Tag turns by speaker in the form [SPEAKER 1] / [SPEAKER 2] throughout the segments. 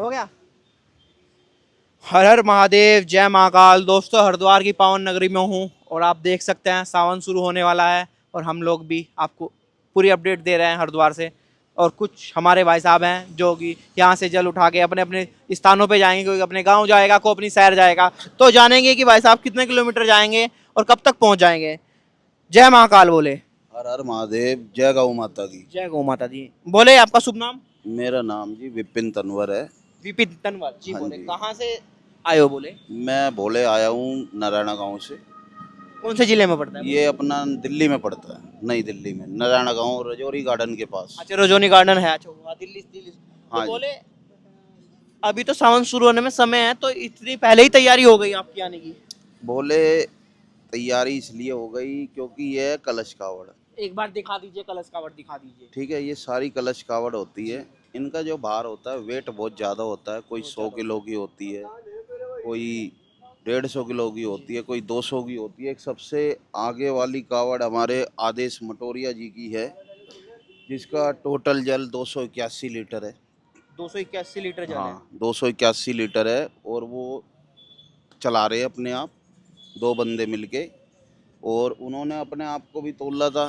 [SPEAKER 1] हो गया। हर हर महादेव, जय महाकाल। दोस्तों, हरिद्वार की पावन नगरी में हूँ और आप देख सकते हैं सावन शुरू होने वाला है और हम लोग भी आपको पूरी अपडेट दे रहे हैं हरिद्वार से। और कुछ हमारे भाई साहब हैं जो कि यहाँ से जल उठा के अपने अपने स्थानों पे जाएंगे। कोई अपने गांव जाएगा, कोई अपनी शहर जाएगा। तो जानेंगे कि भाई साहब कितने किलोमीटर जाएंगे और कब तक पहुँच जाएंगे। जय महाकाल बोले।
[SPEAKER 2] हर हर महादेव, जय गौ माता की।
[SPEAKER 1] जय गौ माता जी बोले। आपका शुभ नाम?
[SPEAKER 2] मेरा नाम जी विपिन तनवर है।
[SPEAKER 1] विपिन तनवर जी
[SPEAKER 2] हाँ
[SPEAKER 1] बोले।
[SPEAKER 2] जी।
[SPEAKER 1] कहाँ से आए हो बोले?
[SPEAKER 2] मैं भोले आया हूँ नारायणा गांव से।
[SPEAKER 1] कौन से जिले में पड़ता है?
[SPEAKER 2] ये अपना दिल्ली में पड़ता है, नई दिल्ली में, नारायणा गांव रजौरी गार्डन के पास।
[SPEAKER 1] अच्छा, रजौनी गार्डन है। अच्छा, वहाँ दिल्ली दिल्ली। तो
[SPEAKER 2] हाँ जी।
[SPEAKER 1] बोले अभी तो सावन शुरू होने में समय है, तो इतनी पहले ही तैयारी हो गई आपकी आने की?
[SPEAKER 2] भोले तैयारी इसलिए हो गई क्योंकि ये कलश कावड़।
[SPEAKER 1] एक बार दिखा दीजिए, कलश कावड़ दिखा दीजिए।
[SPEAKER 2] ठीक है, ये सारी कलश कावड़ होती है। इनका जो भार होता है, वेट बहुत ज़्यादा होता है। कोई 100 किलो की होती है, कोई 150 किलो की होती है, कोई 200 की होती है। एक सबसे आगे वाली कावड़ हमारे आदेश मटोरिया जी की है, जिसका टोटल जल 281 लीटर है।
[SPEAKER 1] 281 लीटर जल है।
[SPEAKER 2] हाँ, 281 लीटर है। और वो चला रहे हैं अपने आप, दो बंदे मिलके। और उन्होंने अपने आप को भी तोला था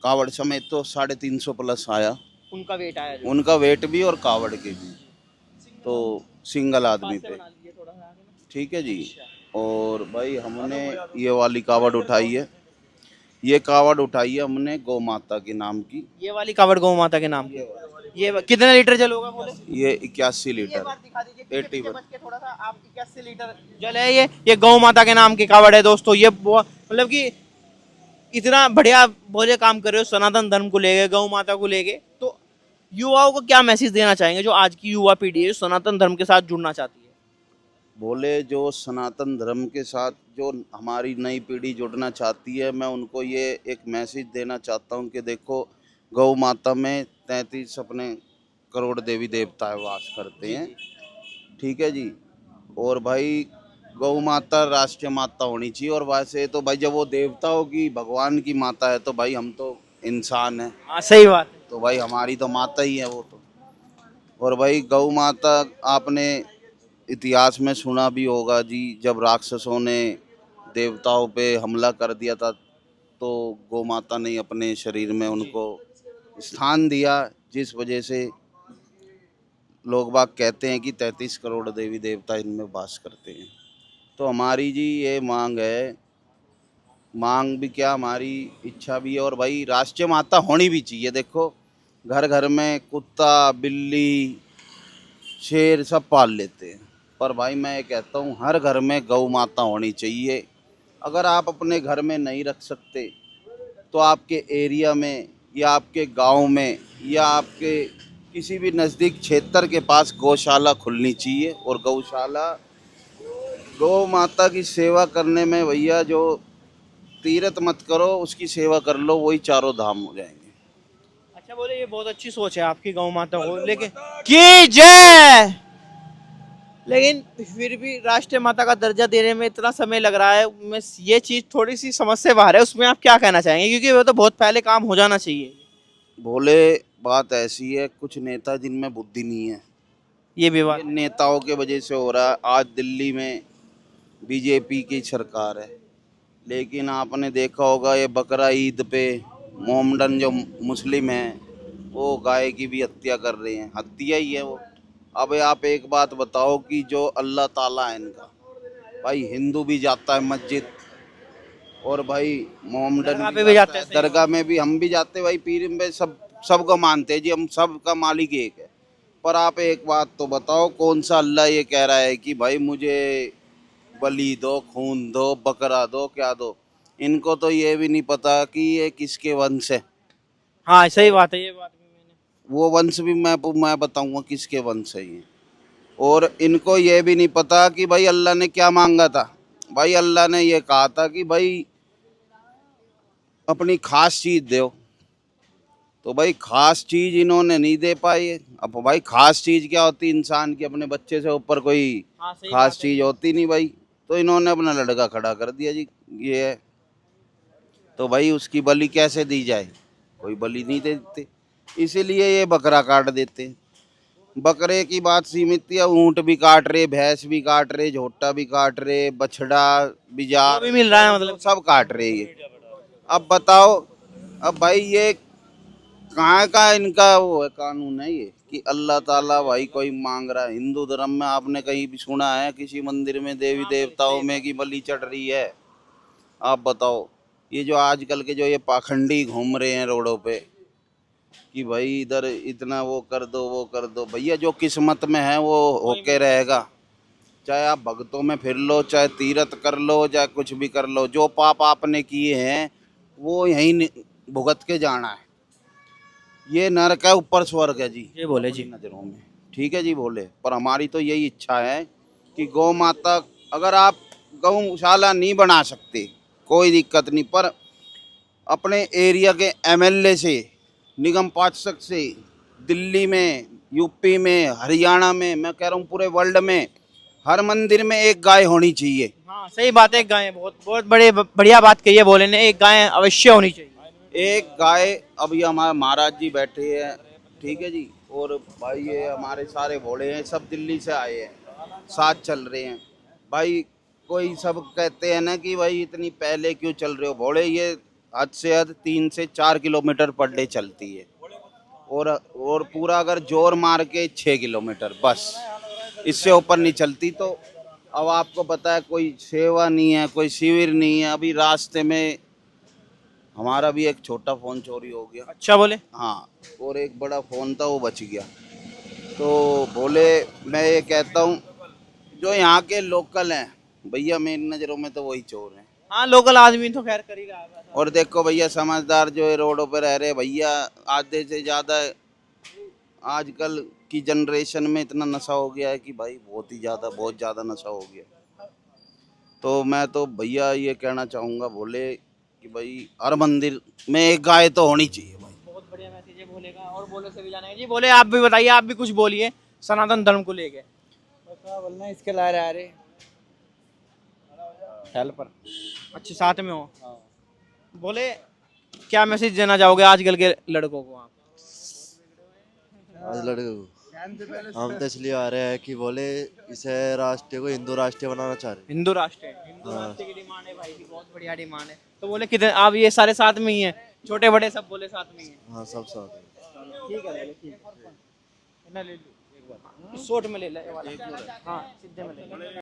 [SPEAKER 2] कावड़ समेत, तो 350 प्लस आया
[SPEAKER 1] उनका वेट आया जो।
[SPEAKER 2] उनका वेट भी और कावड़ के भी। तो सिंगल आदमी
[SPEAKER 1] पास से
[SPEAKER 2] पे।
[SPEAKER 1] बना लीजिए थोड़ा सा आगे ना।
[SPEAKER 2] ठीक है जी।
[SPEAKER 1] अच्छा।
[SPEAKER 2] और भाई हमने ये वाली कावड़ उठाई है। ये कावड़ उठाई है हमने गौ माता के नाम की।
[SPEAKER 1] ये वाली कावड़ गौ माता के नाम की। कितने लीटर जल होगा बोले?
[SPEAKER 2] ये 81
[SPEAKER 1] ये
[SPEAKER 2] लीटर।
[SPEAKER 1] बात दिखा दीजिए, पीछे
[SPEAKER 2] 80
[SPEAKER 1] पीछे बच के थोड़ा सा। आप 81 लीटर जल है ये गौ माता के नाम की कावड़ है दोस्तों। ये मतलब कि इतना बढ़िया बोले काम कर रहे हो सनातन धर्म को लेके, गौ माता को लेके। तो युवाओं को क्या मैसेज देना चाहेंगे, जो आज की युवा पीढ़ी है जो सनातन धर्म के साथ जुड़ना चाहती है?
[SPEAKER 2] बोले जो सनातन धर्म के साथ जो हमारी नई पीढ़ी जुड़ना चाहती है, मैं उनको ये एक मैसेज देना चाहता हूँ कि देखो, गौ माता में 33 अपने करोड़ देवी देवता वास करते
[SPEAKER 1] जी
[SPEAKER 2] हैं।
[SPEAKER 1] जी।
[SPEAKER 2] ठीक है जी। और भाई गौ माता राष्ट्रीय माता होनी चाहिए। और वैसे तो भाई जब वो देवताओं की, भगवान की माता है, तो भाई हम तो इंसान हैं।
[SPEAKER 1] हाँ, सही बात है।
[SPEAKER 2] तो भाई हमारी तो माता ही है वो तो। और भाई गौ माता, आपने इतिहास में सुना भी होगा जी, जब राक्षसों ने देवताओं पे हमला कर दिया था, तो गौ माता ने अपने शरीर में उनको स्थान दिया, जिस वजह से लोग बाग कहते हैं कि 33 करोड़ देवी देवता इनमें वास करते हैं। तो हमारी जी ये मांग है, मांग भी क्या, हमारी इच्छा भी है। और भाई राष्ट्रीय माता होनी भी चाहिए। देखो, घर घर में कुत्ता, बिल्ली, शेर सब पाल लेते हैं, पर भाई मैं ये कहता हूँ हर घर में गौ माता होनी चाहिए। अगर आप अपने घर में नहीं रख सकते, तो आपके एरिया में या आपके गांव में या आपके किसी भी नज़दीक क्षेत्र के पास गौशाला खुलनी चाहिए। और गौशाला, गौ माता की सेवा करने में भैया, जो तीर्थ मत करो, उसकी सेवा कर लो, वही चारों धाम हो जाएंगे।
[SPEAKER 1] अच्छा बोले, ये बहुत अच्छी सोच है आपकी गौ माता को लेके की जय। लेकिन फिर भी राष्ट्रीय माता का दर्जा देने में इतना समय लग रहा है, मैं ये चीज थोड़ी सी समझ से बाहर है। उसमें आप क्या कहना चाहेंगे, क्योंकि वो तो बहुत पहले काम हो जाना चाहिए।
[SPEAKER 2] भोले, बात ऐसी है, कुछ नेता जिनमें बुद्धि नहीं है।
[SPEAKER 1] ये भी बात
[SPEAKER 2] ये
[SPEAKER 1] है।
[SPEAKER 2] नेताओं के वजह से हो रहा है। आज दिल्ली में बीजेपी की सरकार है, लेकिन आपने देखा होगा ये बकरा ईद पे मोहम्मडन जो मुस्लिम हैं, वो गाय की भी हत्या कर रहे हैं। हत्या ही है वो। अब आप एक बात बताओ कि जो अल्लाह ताला है इनका, भाई हिंदू भी जाता है मस्जिद, और भाई मोहम्मडन
[SPEAKER 1] दरगाह
[SPEAKER 2] भी
[SPEAKER 1] पे भी
[SPEAKER 2] जाता
[SPEAKER 1] जाते
[SPEAKER 2] है
[SPEAKER 1] हैं, सही
[SPEAKER 2] दरगाह
[SPEAKER 1] बात।
[SPEAKER 2] में भी, हम भी जाते हैं भाई, पीर में सब सबको मानते हैं जी, हम सबका मालिक एक है। पर आप एक बात तो बताओ, कौन सा अल्लाह ये कह रहा है कि भाई मुझे बलि दो, खून दो, बकरा दो, क्या दो? इनको तो ये भी नहीं पता कि ये किसके वंश है।
[SPEAKER 1] हाँ, सही
[SPEAKER 2] और
[SPEAKER 1] बात है, ये बात भी मैंने।
[SPEAKER 2] वो वंश भी मैं बताऊंगा किसके वंश है ये। और इनको ये भी नहीं पता कि भाई अल्लाह ने क्या मांगा था। भाई अल्लाह ने ये कहा था कि भाई अपनी खास चीज दो। तो भाई खास चीज इन्होंने नहीं दे पाई। अब भाई खास चीज क्या होती, इंसान की अपने बच्चे से ऊपर कोई
[SPEAKER 1] हाँ, सही
[SPEAKER 2] खास
[SPEAKER 1] बात है
[SPEAKER 2] चीज
[SPEAKER 1] ये।
[SPEAKER 2] होती नहीं भाई। तो इन्होंने अपना लड़का खड़ा कर दिया जी, ये है। तो भाई उसकी बलि कैसे दी जाए? कोई बलि नहीं देते, इसीलिए ये बकरा काट देते हैं। बकरे की बात सीमित थी, अब ऊंट भी काट रहे, भैंस भी काट रहे, झोटा भी काट रहे, बछड़ा
[SPEAKER 1] जो
[SPEAKER 2] बिजार
[SPEAKER 1] भी मिल रहा है मतलब।
[SPEAKER 2] सब काट रहे ये। अब बताओ, अब भाई ये कहाँ का इनका वो है, कानून है ये कि अल्लाह ताला भाई कोई मांग रहा है? हिंदू धर्म में आपने कहीं भी सुना है किसी मंदिर में देवी देवताओं में की बलि चढ़ रही है? आप बताओ। ये जो आजकल के जो ये पाखंडी घूम रहे हैं रोडों पे कि भाई इधर इतना वो कर दो वो कर दो, भैया जो किस्मत में है वो होके रहेगा। चाहे आप भक्तों में फिर लो, चाहे तीरथ कर लो, चाहे कुछ भी कर लो, जो पाप आपने किए हैं वो यहीं भुगत के जाना है। ये नरक है, ऊपर स्वर्ग है जी
[SPEAKER 1] ये बोले जी।
[SPEAKER 2] अपनी नजरों में। ठीक है जी बोले, पर हमारी तो यही इच्छा है कि गौ माता, अगर आप गौशाला नहीं बना सकते कोई दिक्कत नहीं, पर अपने एरिया के एमएलए से, निगम पार्षद से, दिल्ली में, यूपी में, हरियाणा में, मैं कह रहा हूँ पूरे वर्ल्ड में हर मंदिर में एक गाय होनी चाहिए।
[SPEAKER 1] हाँ सही बात है, एक गाय बहुत बहुत बड़े बढ़िया बात कही है बोले ने, एक गाय अवश्य होनी चाहिए।
[SPEAKER 2] एक गाय। अभी हमारे महाराज जी बैठे हैं, ठीक है जी, और भाई ये हमारे सारे भोले हैं, सब दिल्ली से आए हैं, साथ चल रहे हैं भाई। कोई सब कहते हैं ना कि भाई इतनी पहले क्यों चल रहे हो भोले, ये हद से हद 3 से 4 किलोमीटर पर डे चलती है, और पूरा अगर जोर मार के 6 किलोमीटर बस, इससे ऊपर नहीं चलती। तो अब आपको पता है कोई सेवा नहीं है, कोई शिविर नहीं है। अभी रास्ते में हमारा भी एक छोटा फोन चोरी हो गया।
[SPEAKER 1] अच्छा बोले।
[SPEAKER 2] हाँ, और एक बड़ा फोन था वो बच गया। तो बोले, मैं ये कहता हूँ जो यहाँ के लोकल हैं भैया, मेरी नज़रों में तो वही चोर हैं।
[SPEAKER 1] हाँ लोकल आदमी तो खैर कर ही रहा है वैसा।
[SPEAKER 2] और देखो भैया, समझदार जो है रोडों पर रह रहे भैया, आधे से ज़्यादा आजकल की जनरेशन में इतना नशा हो गया है कि भाई बहुत ज़्यादा नशा हो गया। तो मैं तो भैया ये कहना चाहूँगा बोले कि भाई हर मंदिर में एक गाय तो होनी चाहिए भाई।
[SPEAKER 1] बहुत बढ़िया मैसेज है बोले का, और बोले से भी जाना है जी। बोले आप भी बताइए, आप भी कुछ बोलिए सनातन धर्म को लेके।
[SPEAKER 3] क्या बोलना है इसके ला रहे आ रहे
[SPEAKER 1] हेल्पर अच्छे साथ में हो। बोले क्या मैसेज देना चाहोगे आजकल के लड़कों को आप?
[SPEAKER 4] आज लड़के को हम तो इसलिए आ रहे हैं कि बोले इसे राष्ट्रीय को हिंदू राष्ट्रीय बनाना चाह रहे
[SPEAKER 1] हिंदू राष्ट्र की डिमांड है भाई की, बहुत बढ़िया डिमांड है। तो बोले कितने आप ये सारे साथ में ही हैं, छोटे बड़े सब बोले साथ में ही हैं?
[SPEAKER 4] हैं। हाँ सब साथ हैं।
[SPEAKER 1] ठीक है बोले, ठीक है ना, ले लो एक बार शॉर्ट में ले ले ये वाला। हाँ सीधे में ले ले।